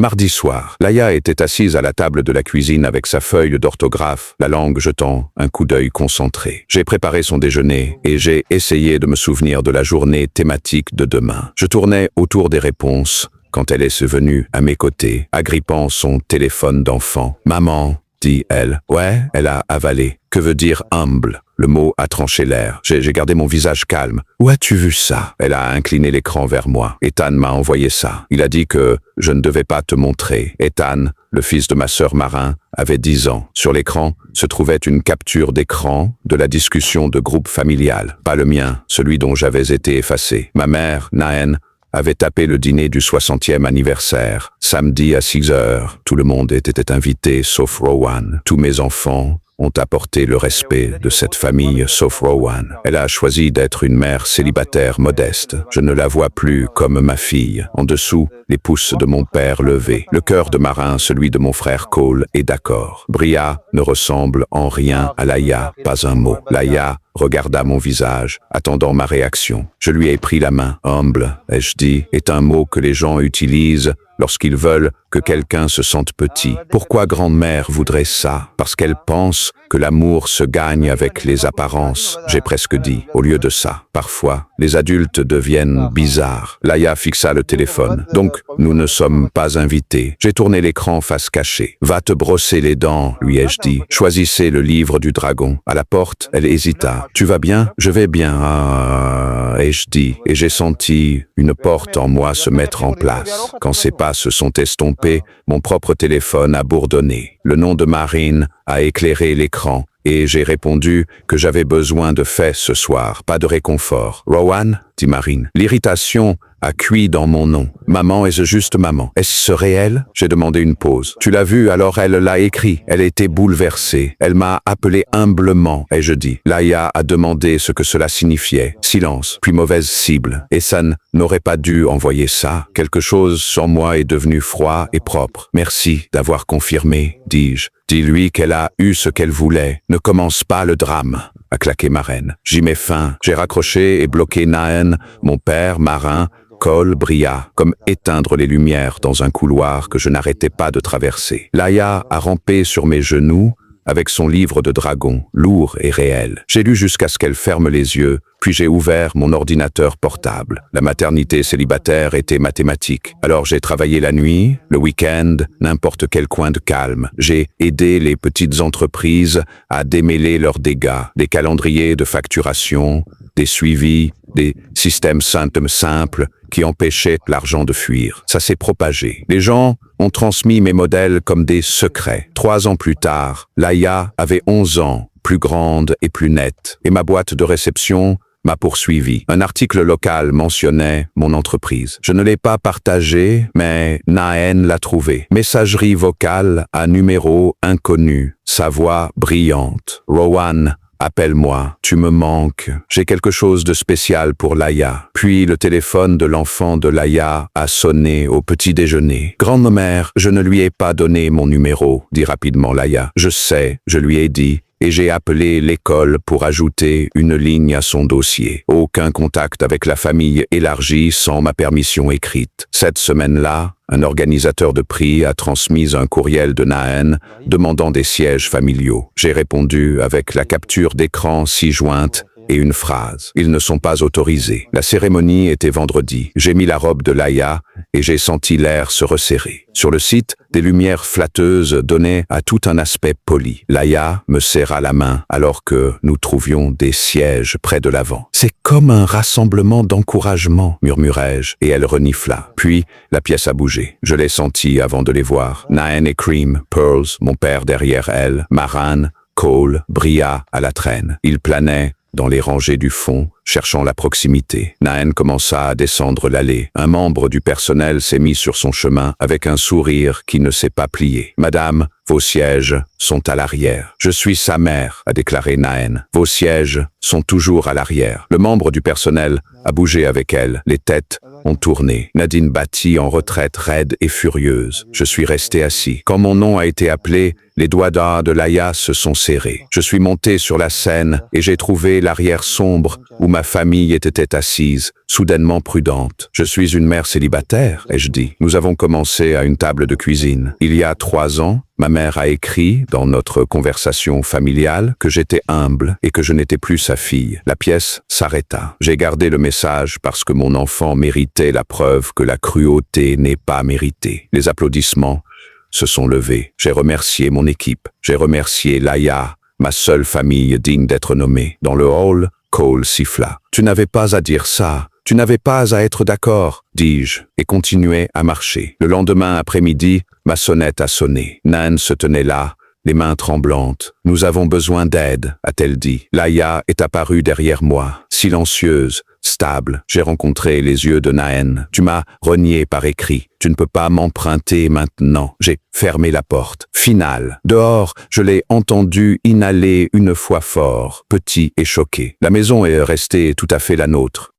Mardi soir, Laïa était assise à la table de la cuisine avec sa feuille d'orthographe, la langue jetant un coup d'œil concentré. J'ai préparé son déjeuner et j'ai essayé de me souvenir de la journée thématique de demain. Je tournais autour des réponses quand elle est venue à mes côtés, agrippant son téléphone d'enfant. « Maman », dit-elle. « Ouais », elle a avalé. « Que veut dire humble ?» Le mot a tranché l'air. J'ai gardé mon visage calme. « Où as-tu vu ça ?» Elle a incliné l'écran vers moi. « Ethan m'a envoyé ça. Il a dit que je ne devais pas te montrer. » Ethan, le fils de ma sœur Marin, avait 10 ans. Sur l'écran se trouvait une capture d'écran de la discussion de groupe familial. Pas le mien, celui dont j'avais été effacé. Ma mère, Naen, avait tapé le dîner du 60e anniversaire. Samedi à 6 heures, tout le monde était invité sauf Rowan. Tous mes enfants ont apporté le respect de cette famille sauf Rowan. Elle a choisi d'être une mère célibataire modeste. Je ne la vois plus comme ma fille. En dessous, les pouces de mon père levés. Le cœur de Marin, celui de mon frère Cole, est d'accord. Bria ne ressemble en rien à Laïa, pas un mot. Laïa regarda mon visage, attendant ma réaction. Je lui ai pris la main. Humble, ai-je dit, est un mot que les gens utilisent lorsqu'ils veulent que quelqu'un se sente petit. Pourquoi grand-mère voudrait ça? Parce qu'elle pense que l'amour se gagne avec les apparences, j'ai presque dit. Au lieu de ça, parfois, les adultes deviennent bizarres. Laïa fixa le téléphone. Donc, nous ne sommes pas invités. J'ai tourné l'écran face cachée. Va te brosser les dents, lui ai-je dit. Choisissez le livre du dragon. À la porte, elle hésita. Tu vas bien? Je vais bien, ai-je dit. Et j'ai senti une porte en moi se mettre en place. Quand ces pas se sont estompés, mon propre téléphone a bourdonné. Le nom de Marine a éclairé l'écran et j'ai répondu que j'avais besoin de faits ce soir, pas de réconfort. Rowan, dit Marine. L'irritation a cuit dans mon nom. Maman, est-ce juste maman? Est-ce réel? J'ai demandé une pause. Tu l'as vu, alors elle l'a écrit. Elle était bouleversée. Elle m'a appelé humblement, ai-je dit. Laïa a demandé ce que cela signifiait. Silence, puis mauvaise cible. Essan n'aurait pas dû envoyer ça. Quelque chose sans moi est devenu froid et propre. Merci d'avoir confirmé, dis-je. Dis-lui qu'elle a eu ce qu'elle voulait. Ne commence pas le drame, a claqué ma reine. J'y mets fin. J'ai raccroché et bloqué Naen, mon père, Marin, Cole, Bria, comme éteindre les lumières dans un couloir que je n'arrêtais pas de traverser. Laïa a rampé sur mes genoux avec son livre de dragon, lourd et réel. J'ai lu jusqu'à ce qu'elle ferme les yeux, puis j'ai ouvert mon ordinateur portable. La maternité célibataire était mathématique. Alors j'ai travaillé la nuit, le week-end, n'importe quel coin de calme. J'ai aidé les petites entreprises à démêler leurs dégâts, des calendriers de facturation, des suivis, des systèmes simples qui empêchaient l'argent de fuir. Ça s'est propagé. Les gens ont transmis mes modèles comme des secrets. 3 ans plus tard, Laïa avait 11 ans, plus grande et plus nette, et ma boîte de réception m'a poursuivi. Un article local mentionnait mon entreprise. Je ne l'ai pas partagé, mais Naen l'a trouvé. Messagerie vocale à numéro inconnu. Sa voix brillante. Rowan, appelle-moi, tu me manques. J'ai quelque chose de spécial pour Laïa. Puis le téléphone de l'enfant de Laïa a sonné au petit déjeuner. Grand-mère, je ne lui ai pas donné mon numéro, dit rapidement Laïa. Je sais, je lui ai dit. Et j'ai appelé l'école pour ajouter une ligne à son dossier. Aucun contact avec la famille élargie sans ma permission écrite. Cette semaine-là, un organisateur de prix a transmis un courriel de Naen demandant des sièges familiaux. J'ai répondu avec la capture d'écran ci-jointe et une phrase. Ils ne sont pas autorisés. La cérémonie était vendredi. J'ai mis la robe de Laïa et j'ai senti l'air se resserrer. Sur le site, des lumières flatteuses donnaient à tout un aspect poli. Laïa me serra la main alors que nous trouvions des sièges près de l'avant. C'est comme un rassemblement d'encouragement, murmurai-je, et elle renifla. Puis, la pièce a bougé. Je l'ai senti avant de les voir. Naen et Cream, Pearls, mon père derrière elle, Maran, Cole, Bria à la traîne. Ils planaient dans les rangées du fond, cherchant la proximité. Naen commença à descendre l'allée. Un membre du personnel s'est mis sur son chemin avec un sourire qui ne s'est pas plié. « Madame, vos sièges sont à l'arrière. »« Je suis sa mère, » a déclaré Naen. « Vos sièges sont toujours à l'arrière. » Le membre du personnel a bougé avec elle. Les têtes ont tourné. Nadine battit en retraite raide et furieuse. Je suis resté assis. Quand mon nom a été appelé, les doigts de Laïa se sont serrés. Je suis monté sur la scène et j'ai trouvé l'arrière sombre où ma famille était assise, soudainement prudente. « Je suis une mère célibataire », ai-je dit. Nous avons commencé à une table de cuisine. Il y a 3 ans, ma mère a écrit, dans notre conversation familiale, que j'étais humble et que je n'étais plus sa fille. La pièce s'arrêta. J'ai gardé le message parce que mon enfant méritait la preuve que la cruauté n'est pas méritée. Les applaudissements se sont levés. J'ai remercié mon équipe. J'ai remercié Laïa, ma seule famille digne d'être nommée. Dans le hall, Cole siffla. « Tu n'avais pas à dire ça. Tu n'avais pas à être d'accord, dis-je, et continuai à marcher. Le lendemain après-midi, ma sonnette a sonné. Nan se tenait là, les mains tremblantes. « Nous avons besoin d'aide », a-t-elle dit. Laïa est apparue derrière moi, silencieuse, stable. J'ai rencontré les yeux de Naen. « Tu m'as renié par écrit. Tu ne peux pas m'emprunter maintenant. » J'ai fermé la porte. Finale. Dehors, je l'ai entendu inhaler une fois fort, petit et choqué. La maison est restée tout à fait la nôtre.